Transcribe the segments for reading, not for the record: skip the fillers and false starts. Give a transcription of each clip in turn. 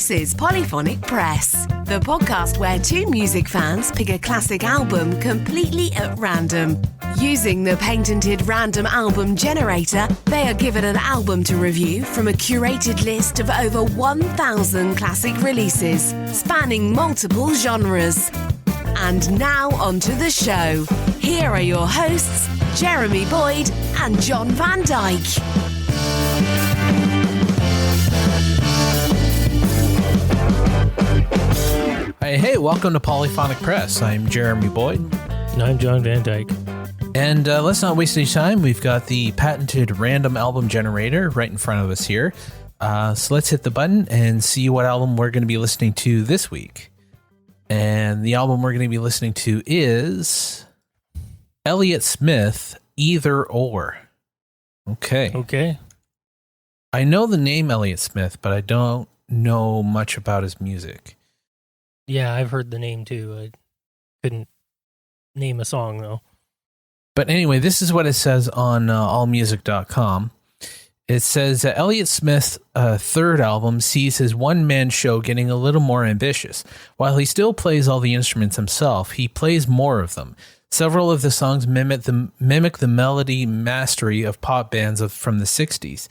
This is Polyphonic Press, the podcast where two music fans pick a classic album completely at random. Using the patented random album generator, they are given an album to review from a curated list of over 1,000 classic releases, spanning multiple genres. And now onto the show. Here are your hosts, Jeremy Boyd and John Van Dyke. Hey, welcome to Polyphonic Press. I'm Jeremy Boyd. And I'm John Van Dyke. And let's not waste any time. We've got the patented random album generator right in front of us here. So let's hit the button and see what album we're going to be listening to this week. And the album we're going to be listening to is Elliott Smith, Either Or. Okay. I know the name Elliott Smith, but I don't know much about his music. Yeah, I've heard the name too. I couldn't name a song though. But anyway, this is what it says on allmusic.com. It says that Elliott Smith's third album sees his one-man show getting a little more ambitious. While he still plays all the instruments himself, he plays more of them. Several of the songs mimic the melody mastery of pop bands from the 60s.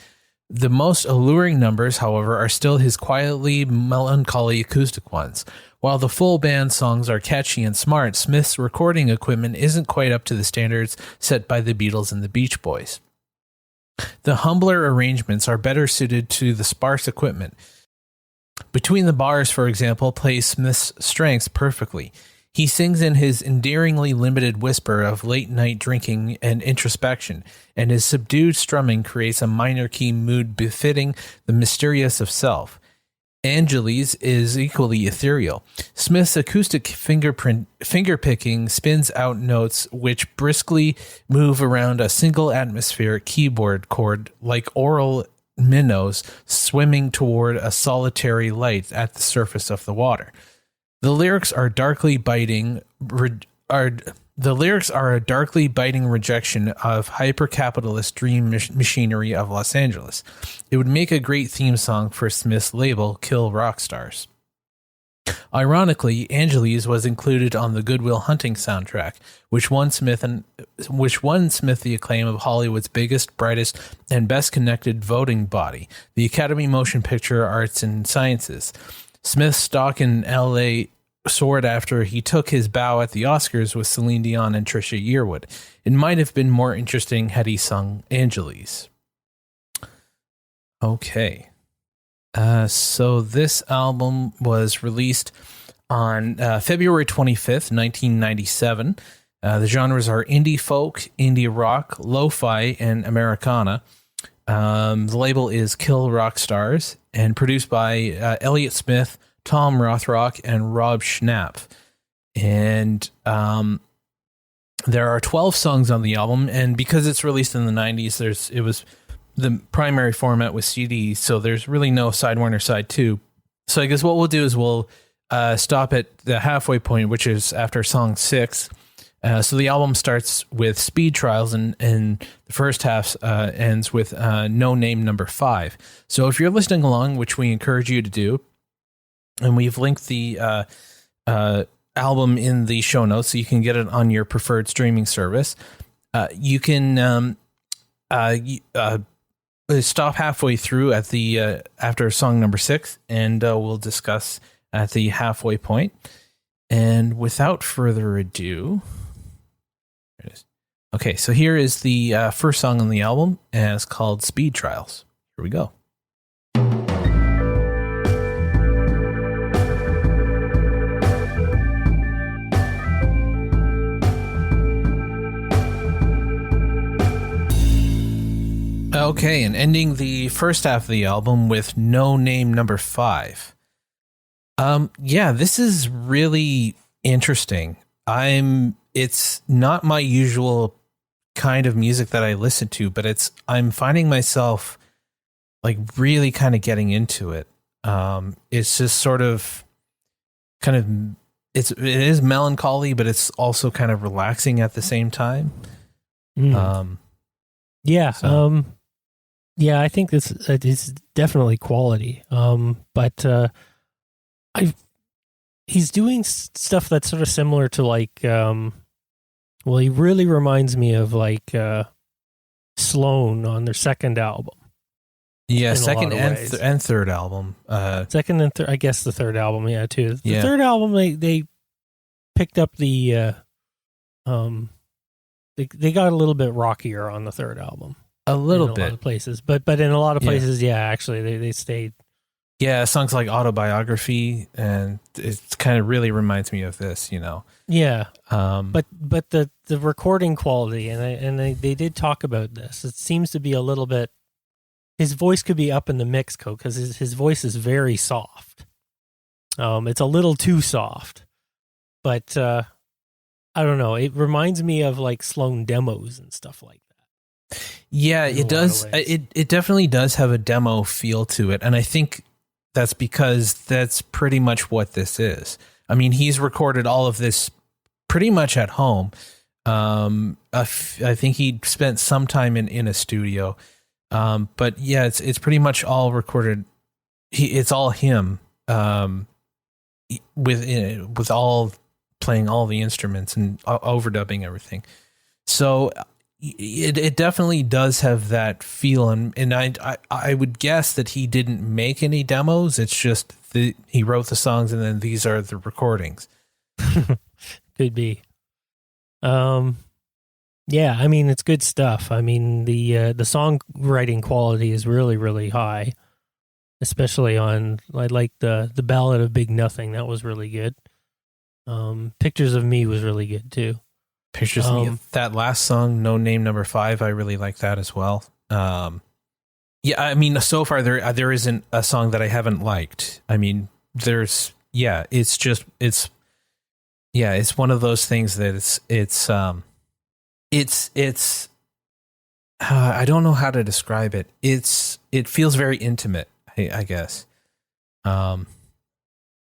The most alluring numbers, however, are still his quietly melancholy acoustic ones. While the full band songs are catchy and smart, Smith's recording equipment isn't quite up to the standards set by the Beatles and the Beach Boys. The humbler arrangements are better suited to the sparse equipment. Between the Bars, for example, plays Smith's strengths perfectly. He sings in his endearingly limited whisper of late-night drinking and introspection, and his subdued strumming creates a minor key mood befitting the mysterious of self. Angeles is equally ethereal. Smith's acoustic fingerpicking spins out notes which briskly move around a single atmospheric keyboard chord like oral minnows swimming toward a solitary light at the surface of the water. The lyrics are a darkly biting rejection of hyper-capitalist dream machinery of Los Angeles. It would make a great theme song for Smith's label, Kill Rock Stars. Ironically, Angeles was included on the Good Will Hunting soundtrack, which won Smith the acclaim of Hollywood's biggest, brightest, and best-connected voting body, the Academy Motion Picture Arts and Sciences. Smith's stock in L.A. soared after he took his bow at the Oscars with Celine Dion and Trisha Yearwood. It might have been more interesting had he sung Angeles. Okay. So this album was released on February 25th, 1997. The genres are indie folk, indie rock, lo-fi, and Americana. The label is Kill Rock Stars and produced by Elliott Smith, Tom Rothrock, and Rob Schnapp. And there are 12 songs on the album, and because it's released in the 90s, it was the primary format was CD, so there's really no side one or side two. So I guess what we'll do is we'll stop at the halfway point, which is after song 6. So the album starts with Speed Trials, and the first half ends with No Name number 5. So if you're listening along, which we encourage you to do, and we've linked the album in the show notes so you can get it on your preferred streaming service, you can stop halfway through at the after song number 6, and we'll discuss at the halfway point. And without further ado... There it is. Okay, so here is the first song on the album, and it's called Speed Trials. Here we go. Okay, and ending the first half of the album with No Name number 5. Yeah, this is really interesting. It's not my usual kind of music that I listen to, but I'm finding myself like really kind of getting into it. It's just sort of it is melancholy, but it's also kind of relaxing at the same time. Yeah, I think this is definitely quality. But He's doing stuff that's sort of similar to like, he really reminds me of like Sloan on their second album. Yeah, second and third album. Second and third, I guess the third album, yeah, too. The third album, they picked up the, they got a little bit rockier on the third album. A little bit. In a lot of places. But in a lot of places, actually, they stayed. Yeah, songs like Autobiography, and it kind of really reminds me of this, you know. Yeah. But the recording quality, and they did talk about this, it seems to be a little bit, his voice could be up in the mix code because his voice is very soft. It's a little too soft. But I don't know. It reminds me of like Sloan demos and stuff like that. Yeah, it does. It definitely does have a demo feel to it. And I think that's because that's pretty much what this is. I mean, he's recorded all of this pretty much at home. I think he spent some time in a studio. But yeah, it's pretty much all recorded. It's all him, with all playing all the instruments and overdubbing everything. So it definitely does have that feel. And I would guess that he didn't make any demos. It's just he wrote the songs and then these are the recordings. Could be. Yeah, I mean, it's good stuff. I mean, the songwriting quality is really, really high, especially on, I like the Ballad of Big Nothing. That was really good. Pictures of Me was really good, too. Pictures of Me. That last song, No Name Number 5, I really like that as well. Yeah, I mean, so far there isn't a song that I haven't liked. I mean, it's one of those things that it's I don't know how to describe it. It feels very intimate, I guess. Yeah,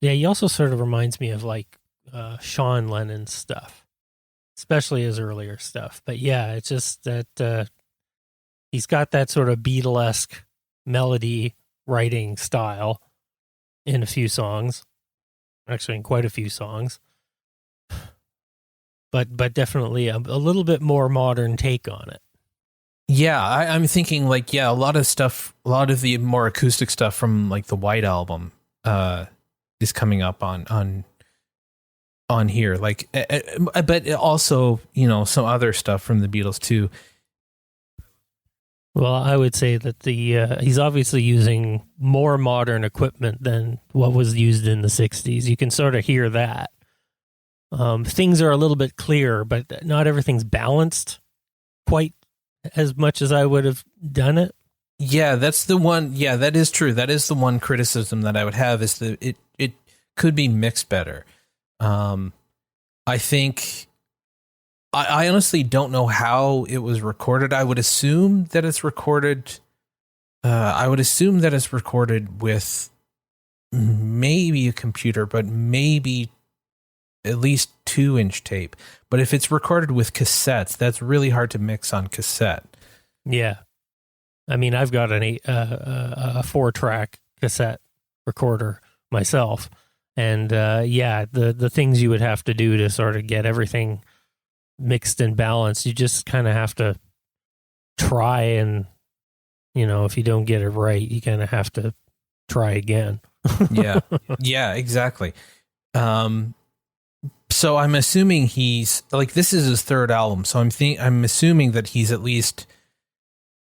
he also sort of reminds me of like Sean Lennon's stuff, especially his earlier stuff. But yeah, it's just that he's got that sort of Beatlesque melody writing style in a few songs, actually in quite a few songs. But definitely a little bit more modern take on it. Yeah, I'm thinking like, a lot of the more acoustic stuff from like the White Album is coming up on here. Like, but also, you know, some other stuff from the Beatles too. Well, I would say that he's obviously using more modern equipment than what was used in the 60s. You can sort of hear that. Things are a little bit clearer, but not everything's balanced quite as much as I would have done it. Yeah, that's the one. Yeah, that is true. That is the one criticism that I would have is that it could be mixed better. I think I honestly don't know how it was recorded. I would assume that it's recorded. With maybe a computer, but maybe at least 2-inch tape. But if it's recorded with cassettes, that's really hard to mix on cassette. Yeah. I mean, I've got a 4-track cassette recorder myself. And the things you would have to do to sort of get everything mixed and balanced, you just kind of have to try, and, you know, if you don't get it right, you kind of have to try again. Yeah, exactly. So I'm assuming he's like, this is his third album. So I'm assuming that he's at least,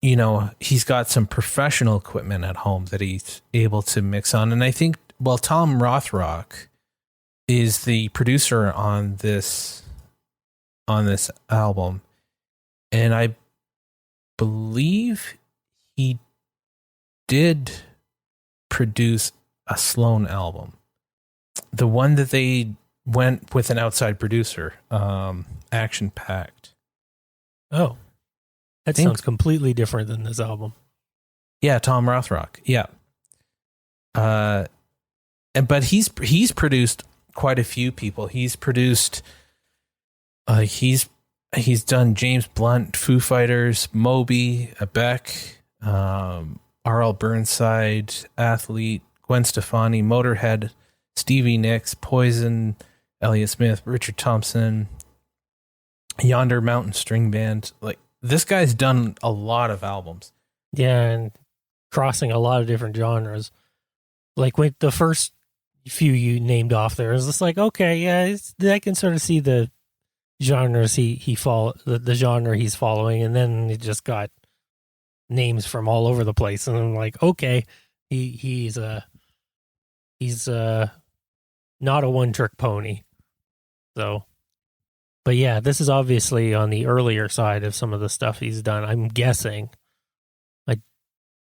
you know, he's got some professional equipment at home that he's able to mix on. And I think, Tom Rothrock is the producer on this album. And I believe he did produce a Sloan album. The one that they went with an outside producer, Action Packed. Oh, that sounds completely different than this album. Yeah, Tom Rothrock. Yeah. But he's produced quite a few people. He's produced, he's done James Blunt, Foo Fighters, Moby, Beck, R.L. Burnside, Athlete, Gwen Stefani, Motorhead, Stevie Nicks, Poison, Elliott Smith, Richard Thompson, Yonder Mountain String Band. Like, this guy's done a lot of albums. Yeah, and crossing a lot of different genres. Like with the first few you named off there, it's just like, okay, yeah, I can sort of see the genres the genre he's following, and then it just got names from all over the place, and I'm like, okay, he's not a one-trick pony. So, but yeah, this is obviously on the earlier side of some of the stuff he's done, I'm guessing.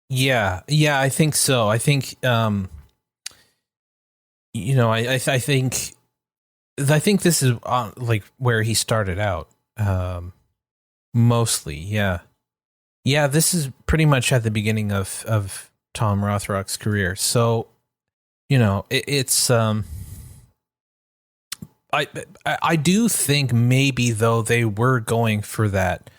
Yeah, I think so. I think, I think this is like where he started out, mostly. Yeah, this is pretty much at the beginning of Tom Rothrock's career. So, it's I do think maybe though they were going for that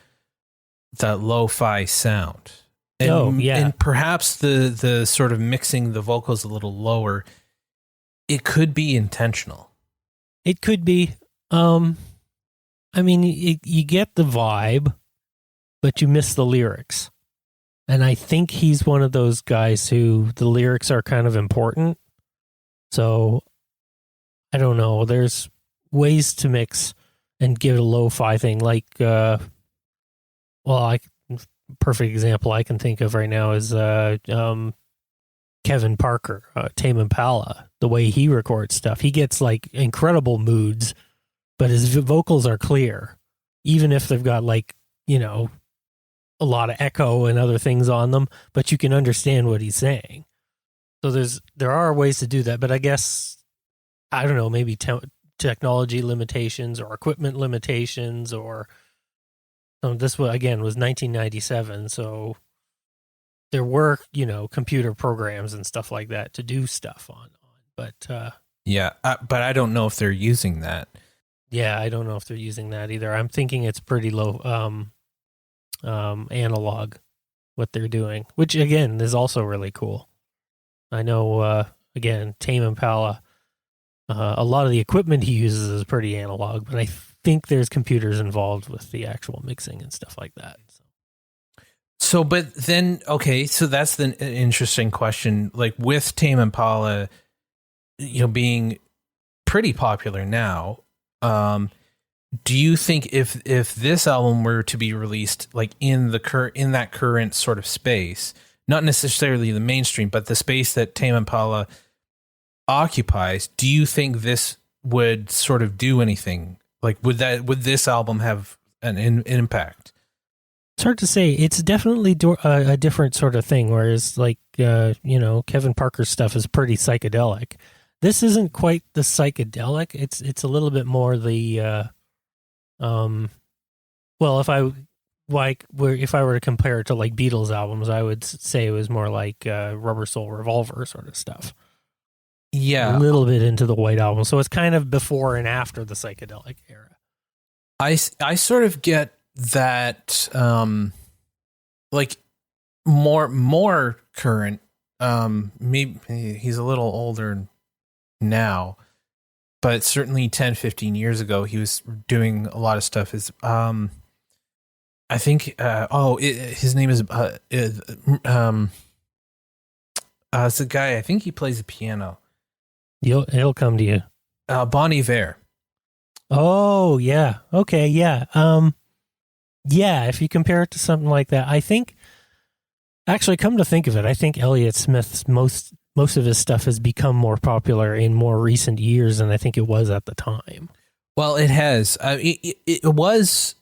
lo-fi sound. And perhaps the sort of mixing the vocals a little lower, it could be intentional. It could be. I mean, you get the vibe, but you miss the lyrics. And I think he's one of those guys who the lyrics are kind of important. So, I don't know. There's ways to mix and give it a lo-fi thing. Like, perfect example I can think of right now is Kevin Parker, Tame Impala. The way he records stuff, he gets like incredible moods, but his vocals are clear, even if they've got like, a lot of echo and other things on them, but you can understand what he's saying. So there are ways to do that, but I guess, I don't know, maybe technology limitations or equipment limitations, or this was 1997, so there were, computer programs and stuff like that to do stuff on. But but I don't know if they're using that. Yeah, I don't know if they're using that either. I'm thinking it's pretty low analog what they're doing, which again is also really cool. I know again, Tame Impala, a lot of the equipment he uses is pretty analog, but I think there's computers involved with the actual mixing and stuff like that. So, but then, okay, so that's the interesting question. Like with Tame Impala, being pretty popular now, do you think if this album were to be released like in that current sort of space, not necessarily the mainstream, but the space that Tame Impala occupies, do you think this would sort of do anything? Like, would this album have an impact? It's hard to say. It's definitely a different sort of thing. Whereas, like, Kevin Parker's stuff is pretty psychedelic. This isn't quite the psychedelic. It's a little bit more the, if I were to compare it to like Beatles albums, I would say it was more like Rubber Soul Revolver sort of stuff. Yeah, a little bit into the White Album. So it's kind of before and after the psychedelic era. I sort of get that, like more current. Maybe he's a little older now, but certainly 10, 15 years ago, he was doing a lot of stuff. I think, his name is, it's a guy, I think he plays the piano. It'll come to you. Bon Iver. Oh, yeah. Okay, yeah. Yeah, if you compare it to something like that, I think, actually, come to think of it, I think Elliott Smith's most of his stuff has become more popular in more recent years than I think it was at the time. Well, it has. It was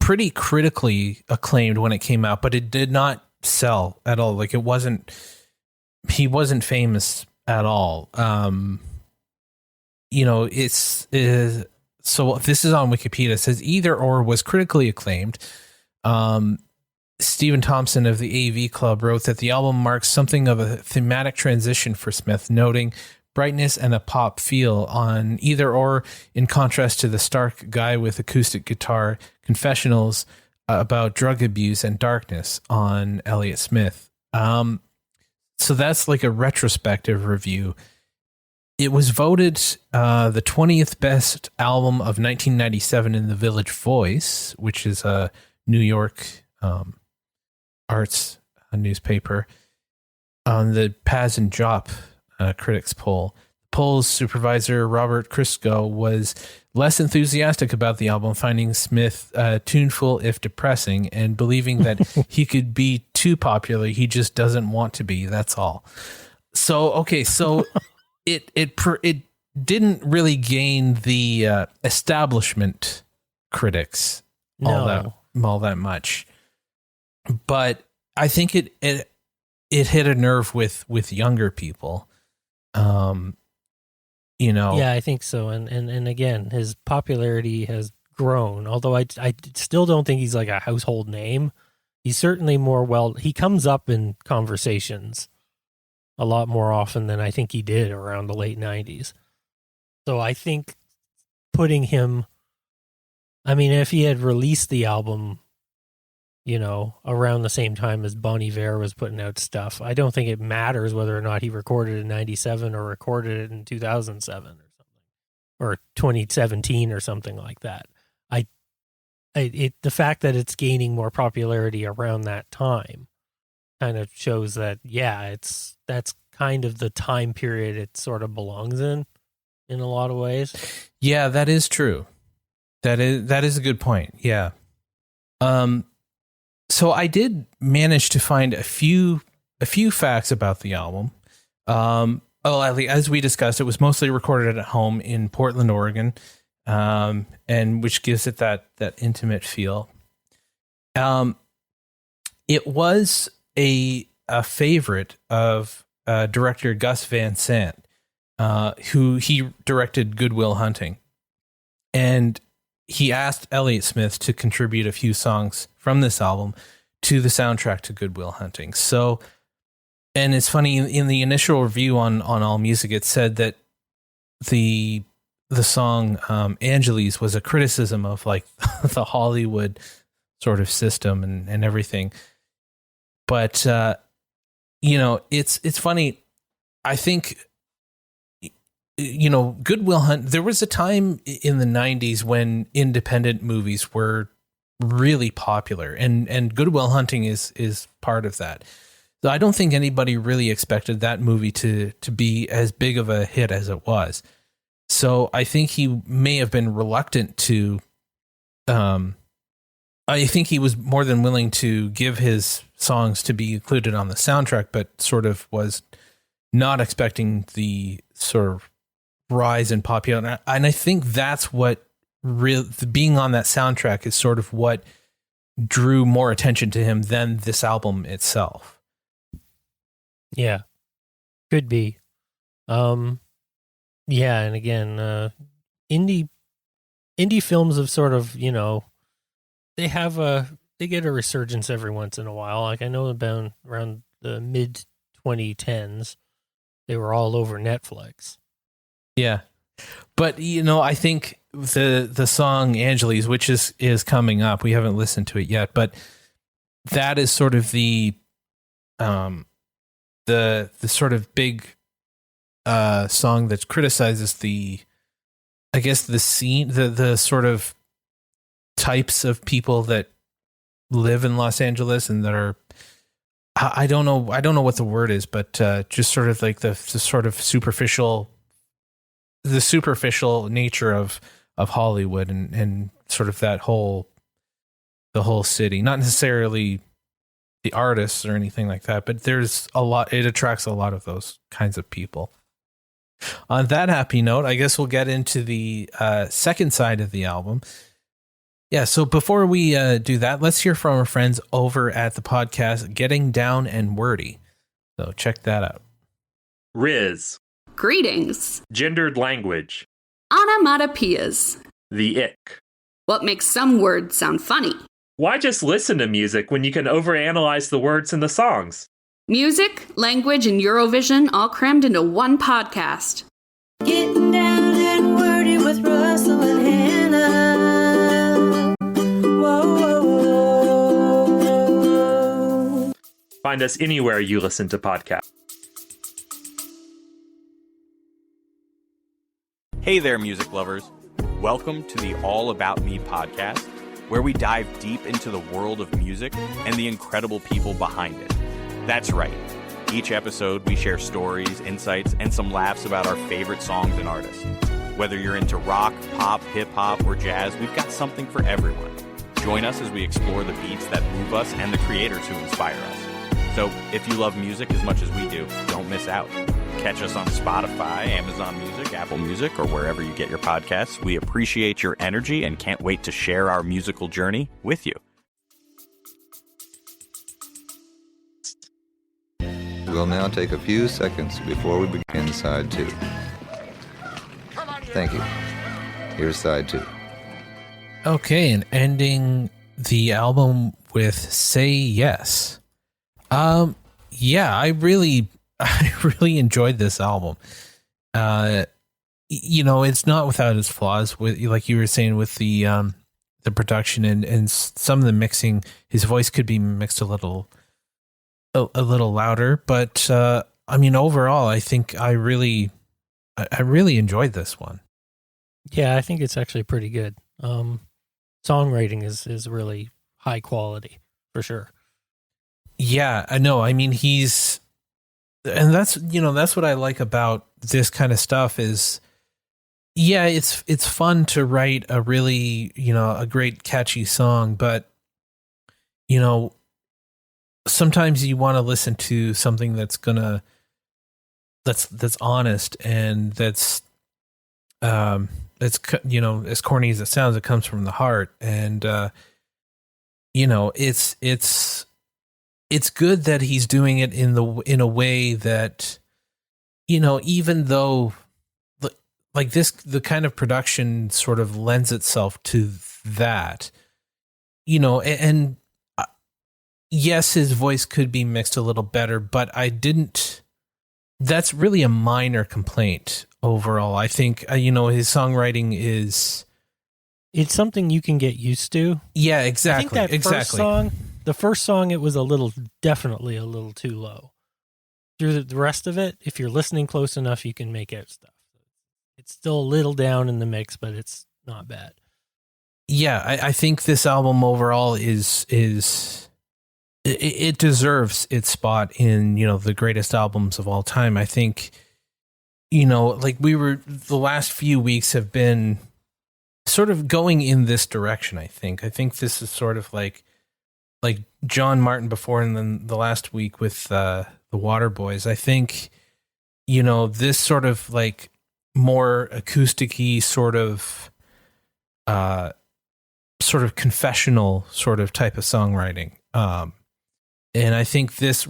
pretty critically acclaimed when it came out, but it did not sell at all. Like, he wasn't famous at all. So this is on Wikipedia. It says either or was critically acclaimed. Stephen Thompson of the AV Club wrote that the album marks something of a thematic transition for Smith, noting brightness and a pop feel on either or, in contrast to the stark guy with acoustic guitar confessionals about drug abuse and darkness on Elliott Smith. So that's like a retrospective review. it was voted the 20th best album of 1997 in the Village Voice, which is a New York arts newspaper, on the Paz and Jop critics poll. Poll's supervisor, Robert Christgau, was less enthusiastic about the album, finding Smith tuneful if depressing, and believing that he could be too popular. He just doesn't want to be. That's all. So, okay, so it didn't really gain the establishment critics all that much, but I think it hit a nerve with younger people. Yeah, I think so. And again, his popularity has grown, although I still don't think he's like a household name. He's certainly he comes up in conversations a lot more often than I think he did around the late 90s. So I think putting him, I mean, if he had released the album, around the same time as Bon Iver was putting out stuff, I don't think it matters whether or not he recorded it in 97 or recorded it in 2007 or something, or 2017 or something like that. The fact that it's gaining more popularity around that time kind of shows that, that's kind of the time period it sort of belongs in a lot of ways. Yeah, that is true. That is a good point. Yeah. So I did manage to find a few facts about the album. As we discussed, it was mostly recorded at home in Portland, Oregon, and which gives it that intimate feel. It was a favorite of director Gus Van Sant, who he directed Good Will Hunting, and he asked Elliott Smith to contribute a few songs from this album to the soundtrack to Good Will Hunting. So, and it's funny, in the initial review on AllMusic, it said that the song Angeles was a criticism of like the Hollywood sort of system and everything. But it's funny. I think Good Will Hunt. There was a time in the 90s when independent movies were really popular, and Good Will Hunting is part of that. So I don't think anybody really expected that movie to be as big of a hit as it was. So I think he may have been reluctant to. I think he was more than willing to give his songs to be included on the soundtrack, but sort of was not expecting the sort of rise in popularity. And I think that's what being on that soundtrack is sort of what drew more attention to him than this album itself. Yeah, could be. Yeah, and again, indie films have sort of, they get a resurgence every once in a while. Like I know about around the mid 2010s, they were all over Netflix. Yeah. But, I think the song Angeles, which is coming up, we haven't listened to it yet, but that is sort of the sort of big song that criticizes the scene, the sort of types of people that live in Los Angeles and that are, I don't know what the word is, but just sort of like the sort of superficial nature of Hollywood and sort of the whole city, not necessarily the artists or anything like that, but there's it attracts a lot of those kinds of people. On that happy note, I guess we'll get into the second side of the album. Yeah, so before we do that, let's hear from our friends over at the podcast Getting Down and Wordy. So check that out. Riz. Greetings. Gendered language. Onomatopoeias. The ick. What makes some words sound funny? Why just listen to music when you can overanalyze the words in the songs? Music, language, and Eurovision all crammed into one podcast. Getting down and wordy with Russell and Hannah. Whoa, whoa, whoa. Find us anywhere you listen to podcasts. Hey there, music lovers. Welcome to the All About Me podcast, where we dive deep into the world of music and the incredible people behind it. That's right. Each episode, we share stories, insights, and some laughs about our favorite songs and artists. Whether you're into rock, pop, hip-hop, or jazz, we've got something for everyone. Join us as we explore the beats that move us and the creators who inspire us. So, if you love music as much as we do, don't miss out. Catch us on Spotify, Amazon Music, Apple Music, or wherever you get your podcasts. We appreciate your energy and can't wait to share our musical journey with you. We'll now take a few seconds before we begin side 2. Thank you. Here's side 2. Okay, and ending the album with Say Yes. Yeah, I really enjoyed this album. It's not without its flaws. With, like you were saying, with the production and some of the mixing, his voice could be mixed a little louder. But overall, I think I really enjoyed this one. Yeah, I think it's actually pretty good. Songwriting is really high quality for sure. Yeah, I know. I mean, that's what I like about this kind of stuff is, yeah, it's fun to write a really, a great catchy song, but, sometimes you want to listen to something that's honest and that's as corny as it sounds, it comes from the heart. And, it's good that he's doing it in a way that, even though like this, the kind of production sort of lends itself to that, and yes, his voice could be mixed a little better, but that's really a minor complaint overall. I think, his songwriting it's something you can get used to. Yeah, exactly. I think that the first song, it was definitely a little too low. Through the rest of it, if you're listening close enough, you can make out stuff. It's still a little down in the mix, but it's not bad. Yeah, I think this album overall it deserves its spot in, the greatest albums of all time. I think, the last few weeks have been sort of going in this direction. I think this is sort of like John Martin before, and then the last week with the Waterboys. I think, this sort of like more acoustic-y sort of confessional sort of type of songwriting. And I think this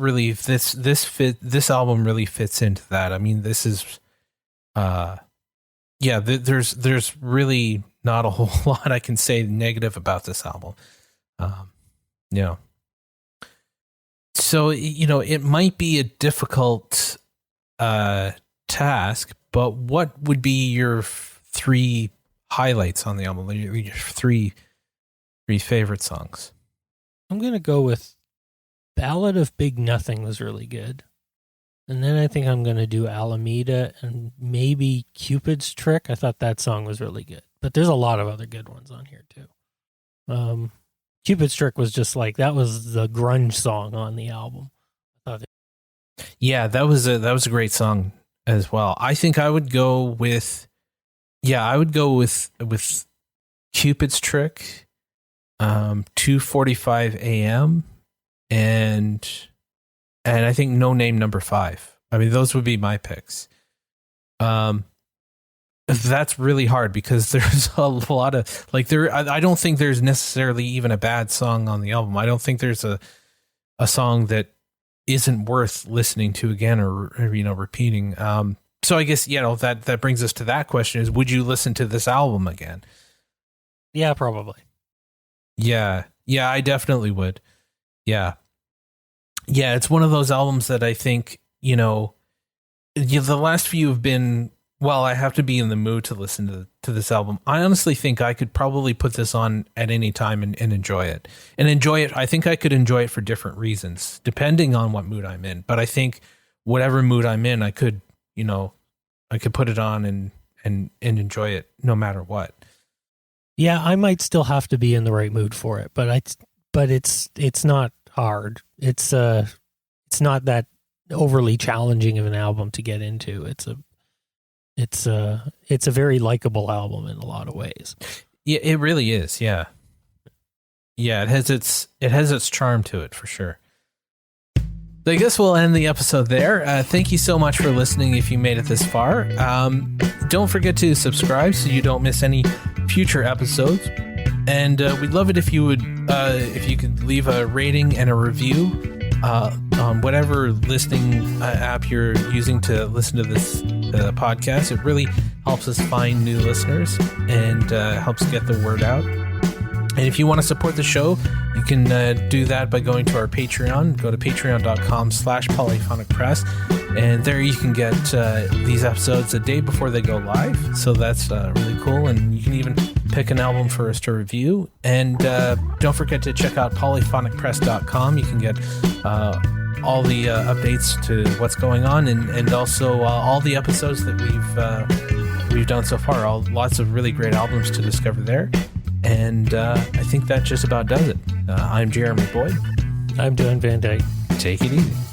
album really fits into that. I mean, this is, there's really not a whole lot I can say negative about this album. Yeah. So, it might be a difficult task, but what would be your 3 highlights on the album? Your three favorite songs? I'm going to go with Ballad of Big Nothing was really good. And then I think I'm going to do Alameda and maybe Cupid's Trick. I thought that song was really good. But there's a lot of other good ones on here too. Cupid's Trick was just that was the grunge song on the album. Yeah, that was a great song as well. I think I would go with Cupid's Trick, 2:45 a.m. and I think No Name Number 5. I mean, those would be my picks. That's really hard because there's a lot of I don't think there's necessarily even a bad song on the album. I don't think there's a song that isn't worth listening to again or repeating. So I guess that brings us to that question: is would you listen to this album again? Yeah, probably. Yeah, I definitely would. Yeah, it's one of those albums that I think the last few have been. Well, I have to be in the mood to listen to this album. I honestly think I could probably put this on at any time and enjoy it. And enjoy it, I think I could enjoy it for different reasons, depending on what mood I'm in. But I think whatever mood I'm in, I could put it on and and enjoy it no matter what. Yeah, I might still have to be in the right mood for it, but it's not hard. It's not that overly challenging of an album to get into. It's a very likable album in a lot of ways. Yeah, it really is. Yeah. Yeah, it has its charm to it for sure. So I guess we'll end the episode there. Thank you so much for listening if you made it this far. Don't forget to subscribe so you don't miss any future episodes. And we'd love it if you could leave a rating and a review on whatever listening app you're using to listen to this podcast. It really helps us find new listeners and helps get the word out. And if you want to support the show, you can do that by going to our Patreon. Go to patreon.com/polyphonicpress. And there you can get these episodes a day before they go live. So that's really cool. And you can even pick an album for us to review. And don't forget to check out polyphonicpress.com. You can get all the updates to what's going on and also all the episodes that we've done so far. Lots of really great albums to discover there. And I think that just about does it. I'm Jeremy Boyd. I'm Dan Van Dyke. Take it easy.